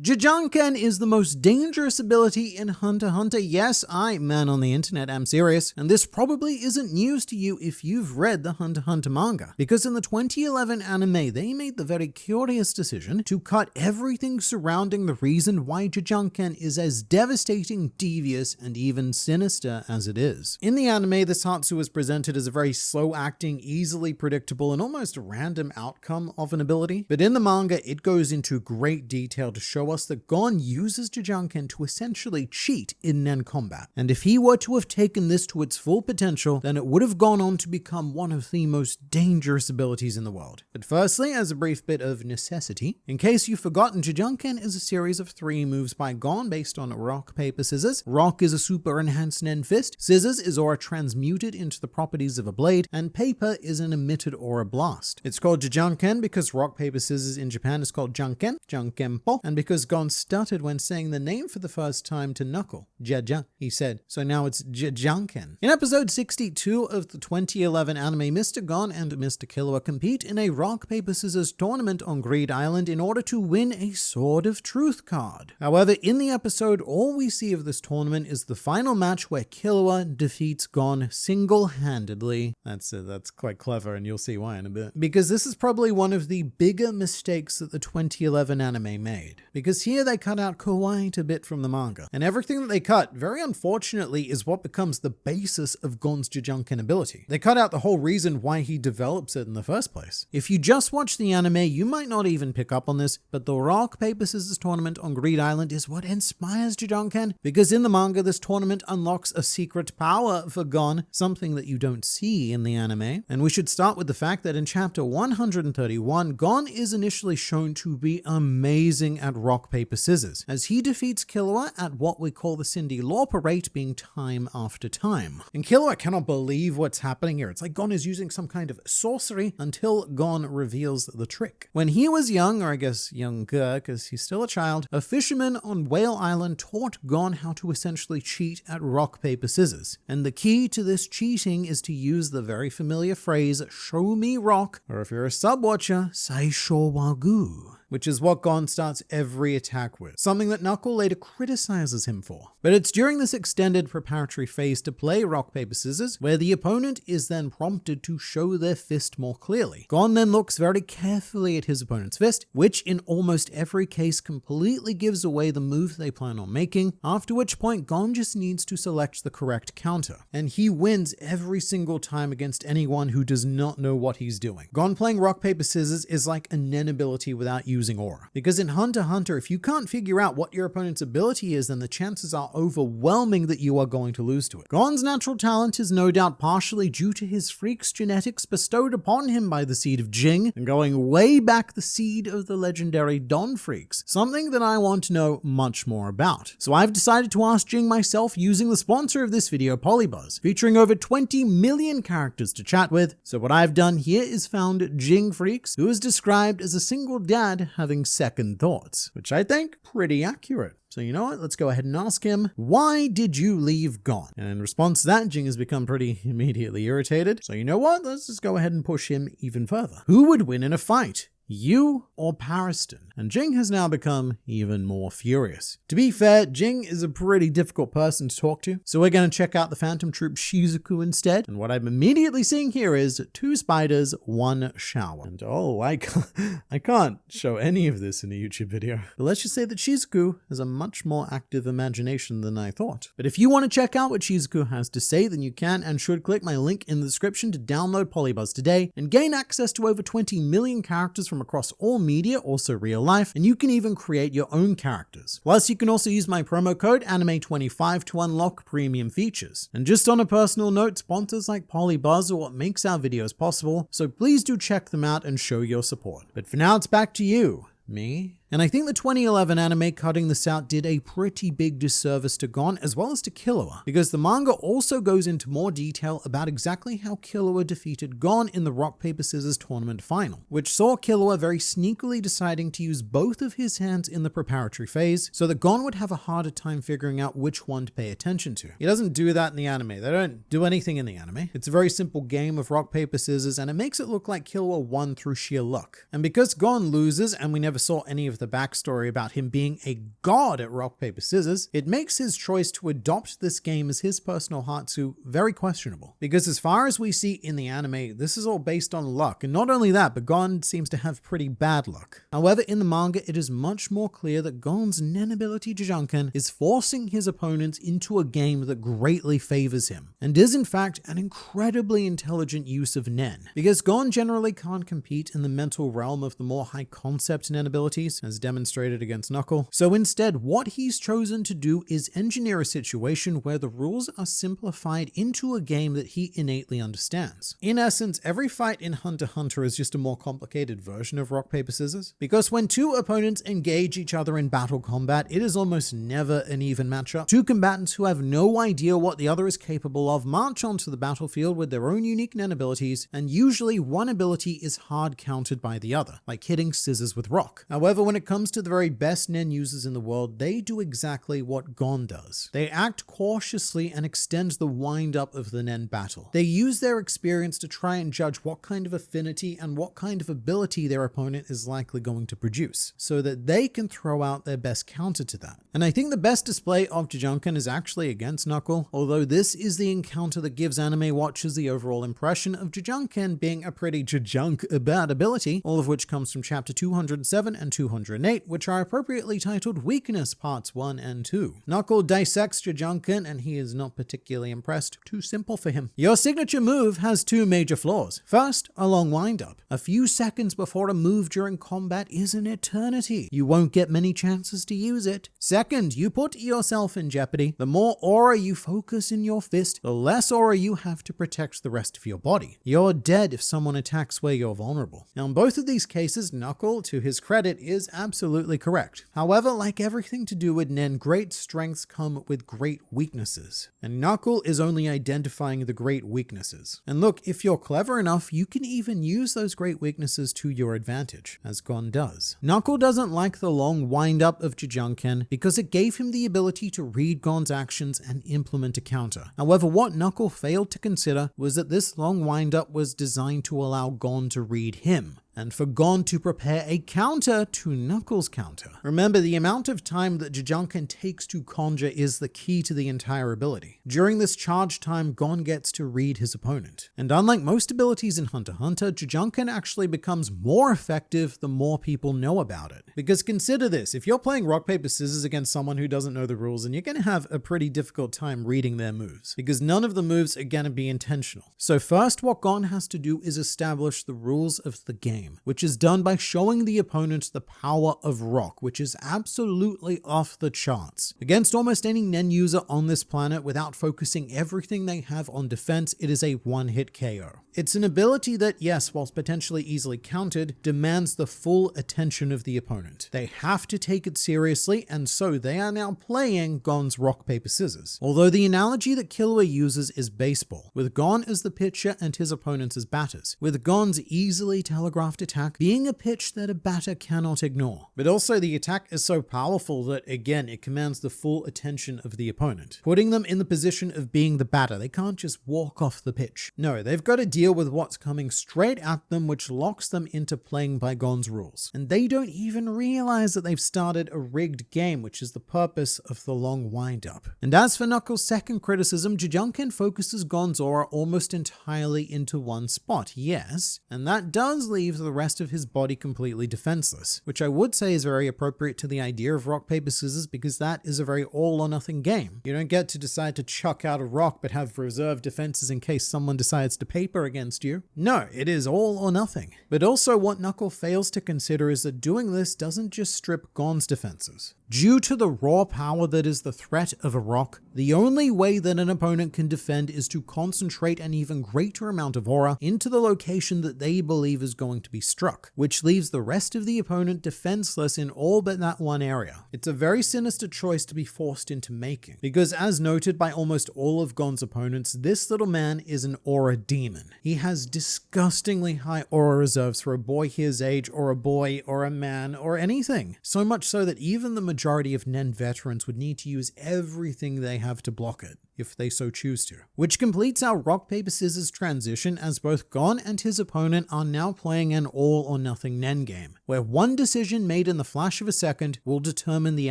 Jajangken is the most dangerous ability in Hunter x Hunter. Yes, I, man on the internet, am serious, and this probably isn't news to you if you've read the Hunter x Hunter manga, because in the 2011 anime, they made the very curious decision to cut everything surrounding the reason why Jajangken is as devastating, devious, and even sinister as it is. In the anime, this Hatsu is presented as a very slow-acting, easily predictable, and almost random outcome of an ability, but in the manga, it goes into great detail to show us that Gon uses Jajangken to essentially cheat in Nen combat, and if he were to have taken this to its full potential, then it would have gone on to become one of the most dangerous abilities in the world. But firstly, as a brief bit of necessity, in case you've forgotten, Jajangken is a series of 3 moves by Gon based on rock, paper, scissors. Rock is a super enhanced Nen fist, scissors is aura transmuted into the properties of a blade, and paper is an emitted aura blast. It's called Jajangken because rock, paper, scissors in Japan is called Janken, Jankenpo, and because Gon stuttered when saying the name for the first time to Knuckle, Jaja, he said, so now it's Jajangken. In episode 62 of the 2011 anime, Mr. Gon and Mr. Killua compete in a rock, paper, scissors tournament on Greed Island in order to win a Sword of Truth card. However, in the episode, all we see of this tournament is the final match where Killua defeats Gon single-handedly. That's quite clever, and you'll see why in a bit. Because this is probably one of the bigger mistakes that the 2011 anime made. Because here they cut out quite a bit from the manga. And everything that they cut, very unfortunately, is what becomes the basis of Gon's Jajangken ability. They cut out the whole reason why he develops it in the first place. If you just watch the anime, you might not even pick up on this, but the rock, paper, scissors tournament on Greed Island is what inspires Jajangken, because in the manga, this tournament unlocks a secret power for Gon, something that you don't see in the anime. And we should start with the fact that in chapter 131, Gon is initially shown to be amazing at rock, paper, scissors, as he defeats Killua at what we call the Cindy Lauper rate, being time after time. And Killua cannot believe what's happening here. It's like Gon is using some kind of sorcery until Gon reveals the trick. When he was young, or I guess younger, because he's still a child, a fisherman on Whale Island taught Gon how to essentially cheat at rock, paper, scissors. And the key to this cheating is to use the very familiar phrase, show me rock, or if you're a sub-watcher, Saisho Wagu, which is what Gon starts every attack with, something that Knuckle later criticizes him for. But it's during this extended preparatory phase to play rock, paper, scissors, where the opponent is then prompted to show their fist more clearly. Gon then looks very carefully at his opponent's fist, which in almost every case completely gives away the move they plan on making, after which point Gon just needs to select the correct counter. And he wins every single time against anyone who does not know what he's doing. Gon playing rock, paper, scissors is like a Nen ability without using aura. Because in Hunter x Hunter, if you can't figure out what your opponent's ability is, then the chances are overwhelming that you are going to lose to it. Gon's natural talent is no doubt partially due to his freak's genetics bestowed upon him by the seed of Jing, and going way back the seed of the legendary Don freaks, something that I want to know much more about. So I've decided to ask Jing myself using the sponsor of this video, Polybuzz, featuring over 20 million characters to chat with. So what I've done here is found Jing Freaks, who is described as a single dad having second thoughts, which I think pretty accurate. So you know what, let's go ahead and ask him, why did you leave Gon? And in response to that, Jing has become pretty immediately irritated. So you know what, let's just go ahead and push him even further. Who would win in a fight? You or Pariston? And Jing has now become even more furious. To be fair, Jing is a pretty difficult person to talk to, so we're going to check out the Phantom Troop Shizuku instead. And what I'm immediately seeing here is 2 spiders, 1 shower. And oh, I can't show any of this in a YouTube video. But let's just say that Shizuku has a much more active imagination than I thought. But if you want to check out what Shizuku has to say, then you can and should click my link in the description to download Polybuzz today and gain access to over 20 million characters from across all media, also real life, and you can even create your own characters. Plus, you can also use my promo code ANIME25 to unlock premium features. And just on a personal note, sponsors like Polybuzz are what makes our videos possible, so please do check them out and show your support. But for now, it's back to you. Me? And I think the 2011 anime cutting this out did a pretty big disservice to Gon as well as to Killua, because the manga also goes into more detail about exactly how Killua defeated Gon in the rock, paper, scissors tournament final, which saw Killua very sneakily deciding to use both of his hands in the preparatory phase so that Gon would have a harder time figuring out which one to pay attention to. He doesn't do that in the anime. They don't do anything in the anime. It's a very simple game of rock, paper, scissors, and it makes it look like Killua won through sheer luck. And because Gon loses, and we never saw any of the backstory about him being a god at rock, paper, scissors, it makes his choice to adopt this game as his personal Hatsu very questionable. Because as far as we see in the anime, this is all based on luck, and not only that, but Gon seems to have pretty bad luck. However, in the manga, it is much more clear that Gon's Nen ability Jujunken is forcing his opponents into a game that greatly favors him, and is in fact an incredibly intelligent use of Nen. Because Gon generally can't compete in the mental realm of the more high concept Nen abilities, as demonstrated against Knuckle, so instead what he's chosen to do is engineer a situation where the rules are simplified into a game that he innately understands. In essence, every fight in Hunter x Hunter is just a more complicated version of rock, paper, scissors, because when two opponents engage each other in battle combat, it is almost never an even matchup. Two combatants who have no idea what the other is capable of march onto the battlefield with their own unique Nen abilities, and usually one ability is hard countered by the other, like hitting scissors with rock. However, when it comes to the very best Nen users in the world, they do exactly what Gon does. They act cautiously and extend the wind-up of the Nen battle. They use their experience to try and judge what kind of affinity and what kind of ability their opponent is likely going to produce, so that they can throw out their best counter to that. And I think the best display of Jujunken is actually against Knuckle, although this is the encounter that gives anime watchers the overall impression of Jujunken being a pretty bad ability, all of which comes from chapter 207 and 208, which are appropriately titled Weakness Parts 1 and 2. Knuckle dissects Jujunken and he is not particularly impressed. Too simple for him. Your signature move has two major flaws. First, a long wind-up. A few seconds before a move during combat is an eternity. You won't get many chances to use it. Second, you put yourself in jeopardy. The more aura you focus in your fist, the less aura you have to protect the rest of your body. You're dead if someone attacks where you're vulnerable. Now, in both of these cases, Knuckle, to his credit, is absolutely correct. However, like everything to do with Nen, great strengths come with great weaknesses. And Knuckle is only identifying the great weaknesses. And look, if you're clever enough, you can even use those great weaknesses to your advantage, as Gon does. Knuckle doesn't like the long wind-up of Jujunken because it gave him the ability to read Gon's actions and implement a counter. However, what Knuckle failed to consider was that this long wind-up was designed to allow Gon to read him, and for Gon to prepare a counter to Knuckles' counter. Remember, the amount of time that Jujunken takes to conjure is the key to the entire ability. During this charge time, Gon gets to read his opponent. And unlike most abilities in Hunter x Hunter, Jujunken actually becomes more effective the more people know about it. Because consider this, if you're playing rock, paper, scissors against someone who doesn't know the rules, then you're going to have a pretty difficult time reading their moves, because none of the moves are going to be intentional. So first, what Gon has to do is establish the rules of the game, which is done by showing the opponent the power of rock, which is absolutely off the charts. Against almost any Nen user on this planet, without focusing everything they have on defense, it is a one-hit KO. It's an ability that, yes, whilst potentially easily countered, demands the full attention of the opponent. They have to take it seriously, and so they are now playing Gon's rock, paper, scissors. Although the analogy that Killua uses is baseball, with Gon as the pitcher and his opponents as batters, with Gon's easily telegraphed attack being a pitch that a batter cannot ignore. But also the attack is so powerful that, again, it commands the full attention of the opponent, putting them in the position of being the batter. They can't just walk off the pitch. No, they've got to deal with what's coming straight at them, which locks them into playing by Gon's rules. And they don't even realize that they've started a rigged game, which is the purpose of the long wind-up. And as for Knuckles' second criticism, Jujunken focuses Gon's aura almost entirely into one spot, yes, and that does leave the rest of his body completely defenseless, which I would say is very appropriate to the idea of rock, paper, scissors, because that is a very all or nothing game. You don't get to decide to chuck out a rock but have reserve defenses in case someone decides to paper against you. No, it is all or nothing. But also what Knuckle fails to consider is that doing this doesn't just strip Gon's defenses. Due to the raw power that is the threat of a rock, the only way that an opponent can defend is to concentrate an even greater amount of aura into the location that they believe is going to be struck, which leaves the rest of the opponent defenseless in all but that one area. It's a very sinister choice to be forced into making, because as noted by almost all of Gon's opponents, this little man is an aura demon. He has disgustingly high aura reserves for a boy his age, or a boy, or a man, or anything. So much so that even the majority of Nen veterans would need to use everything they have to block it. if they so choose to. Which completes our rock, paper, scissors transition, as both Gon and his opponent are now playing an all or nothing Nen game, where one decision made in the flash of a second will determine the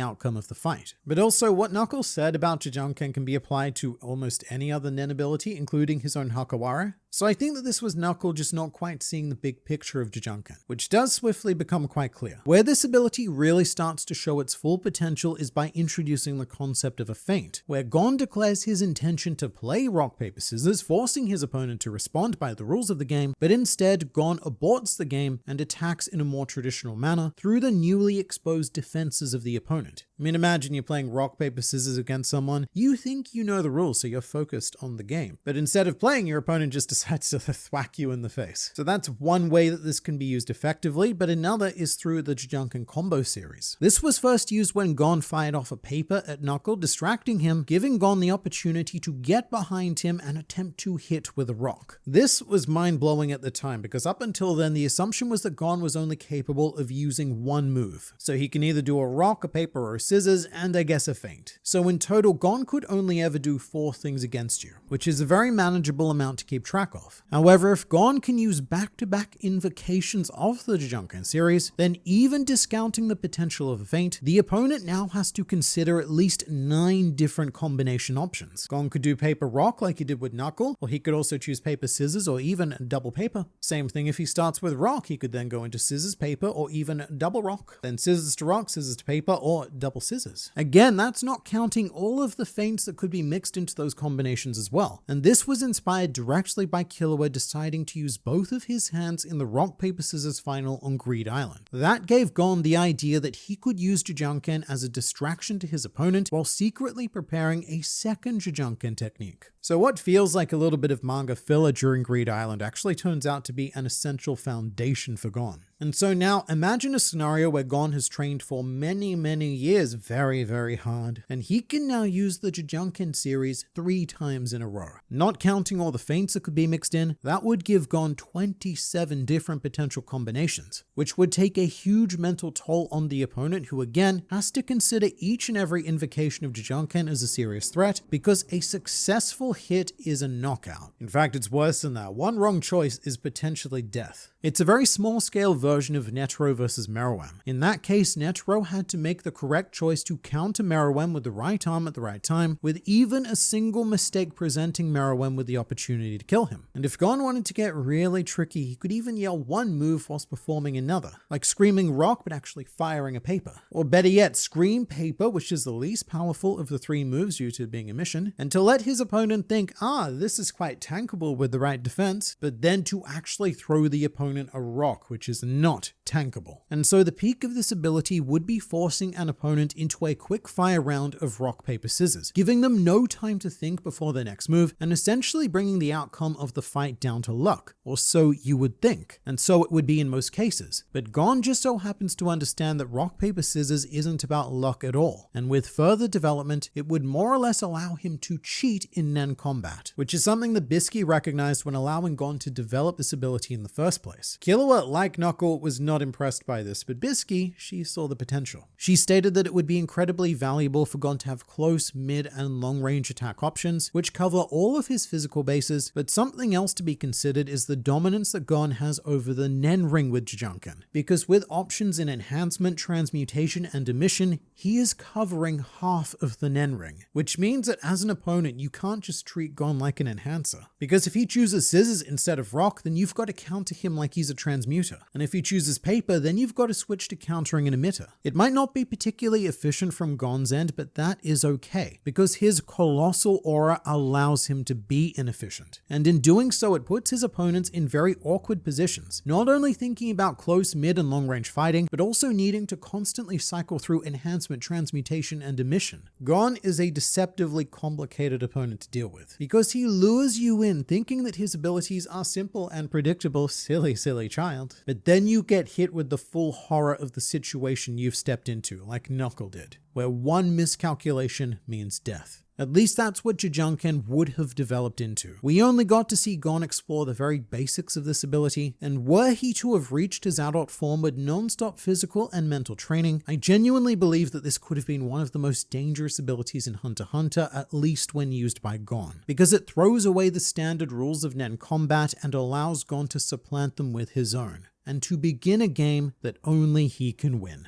outcome of the fight. But also, what Knuckles said about Jajunkan can be applied to almost any other Nen ability, including his own Hakawara. So I think that this was Knuckle just not quite seeing the big picture of Jajunkan, which does swiftly become quite clear. Where this ability really starts to show its full potential is by introducing the concept of a feint, where Gon declares his intention to play rock, paper, scissors, forcing his opponent to respond by the rules of the game, but instead Gon aborts the game and attacks in a more traditional manner through the newly exposed defenses of the opponent. I mean, imagine you're playing rock, paper, scissors against someone, you think you know the rules, so you're focused on the game. But instead of playing, your opponent just decides to thwack you in the face. So that's one way that this can be used effectively, but another is through the Jajunkan combo series. This was first used when Gon fired off a paper at Knuckle, distracting him, giving Gon the opportunity to get behind him and attempt to hit with a rock. This was mind-blowing at the time, because up until then, the assumption was that Gon was only capable of using one move. So he can either do a rock, a paper, or a scissors, and I guess a feint. So in total, Gon could only ever do 4 things against you, which is a very manageable amount to keep track of. However, if Gon can use back-to-back invocations of the Jajunkan series, then even discounting the potential of a feint, the opponent now has to consider at least 9 different combination options. Gon could do paper rock like he did with Knuckle, or he could also choose paper scissors or even double paper. Same thing if he starts with rock, he could then go into scissors paper or even double rock, then scissors to rock, scissors to paper, or double scissors. Again, that's not counting all of the feints that could be mixed into those combinations as well. And this was inspired directly by Killua deciding to use both of his hands in the rock, paper, scissors final on Greed Island. That gave Gon the idea that he could use Jajunkan as a distraction to his opponent while secretly preparing a second Jajunkan technique. So what feels like a little bit of manga filler during Greed Island actually turns out to be an essential foundation for Gon. And so now imagine a scenario where Gon has trained for many years very, very hard, and he can now use the Jajunkan series 3 times in a row. Not counting all the feints that could be mixed in, that would give Gon 27 different potential combinations, which would take a huge mental toll on the opponent, who again has to consider each and every invocation of Jajunkan as a serious threat, because a successful hit is a knockout. In fact, it's worse than that. One wrong choice is potentially death. It's a very small scale version of Netero versus Meruem. In that case, Netero had to make the correct choice to counter Meruem with the right arm at the right time, with even a single mistake presenting Meruem with the opportunity to kill him. And if Gon wanted to get really tricky, he could even yell one move whilst performing another, like screaming rock but actually firing a paper. Or better yet, scream paper, which is the least powerful of the 3 moves due to being a mission, and to let his opponent think, this is quite tankable with the right defense, but then to actually throw the opponent a rock, which is not tankable. And so the peak of this ability would be forcing an opponent into a quick fire round of rock, paper, scissors, giving them no time to think before their next move, and essentially bringing the outcome of the fight down to luck, or so you would think, and so it would be in most cases. But Gon just so happens to understand that rock, paper, scissors isn't about luck at all, and with further development, it would more or less allow him to cheat in Nen combat, which is something that Bisky recognized when allowing Gon to develop this ability in the first place. Killua, like Knuckle, was not impressed by this, but Bisky, she saw the potential. She stated that it would be incredibly valuable for Gon to have close, mid, and long-range attack options, which cover all of his physical bases, but something else to be considered is the dominance that Gon has over the Nen ring with Jajunkan, because with options in enhancement, transmutation, and emission, he is covering half of the Nen ring, which means that as an opponent, you can't just treat Gon like an enhancer, because if he chooses scissors instead of rock, then you've got to counter him like he's a transmuter, and if he chooses paper, then you've got to switch to countering an emitter. It might not be particularly efficient from Gon's end, but that is okay, because his colossal aura allows him to be inefficient, and in doing so, it puts his opponents in very awkward positions, not only thinking about close, mid, and long-range fighting, but also needing to constantly cycle through enhancement, transmutation, and emission. Gon is a deceptively complicated opponent to deal with, because he lures you in thinking that his abilities are simple and predictable. Silly child. But then you get hit with the full horror of the situation you've stepped into, like Knuckle did, where one miscalculation means death. At least that's what Jajunken would have developed into. We only got to see Gon explore the very basics of this ability, and were he to have reached his adult form with non-stop physical and mental training, I genuinely believe that this could have been one of the most dangerous abilities in Hunter x Hunter, at least when used by Gon, because it throws away the standard rules of Nen combat and allows Gon to supplant them with his own, and to begin a game that only he can win.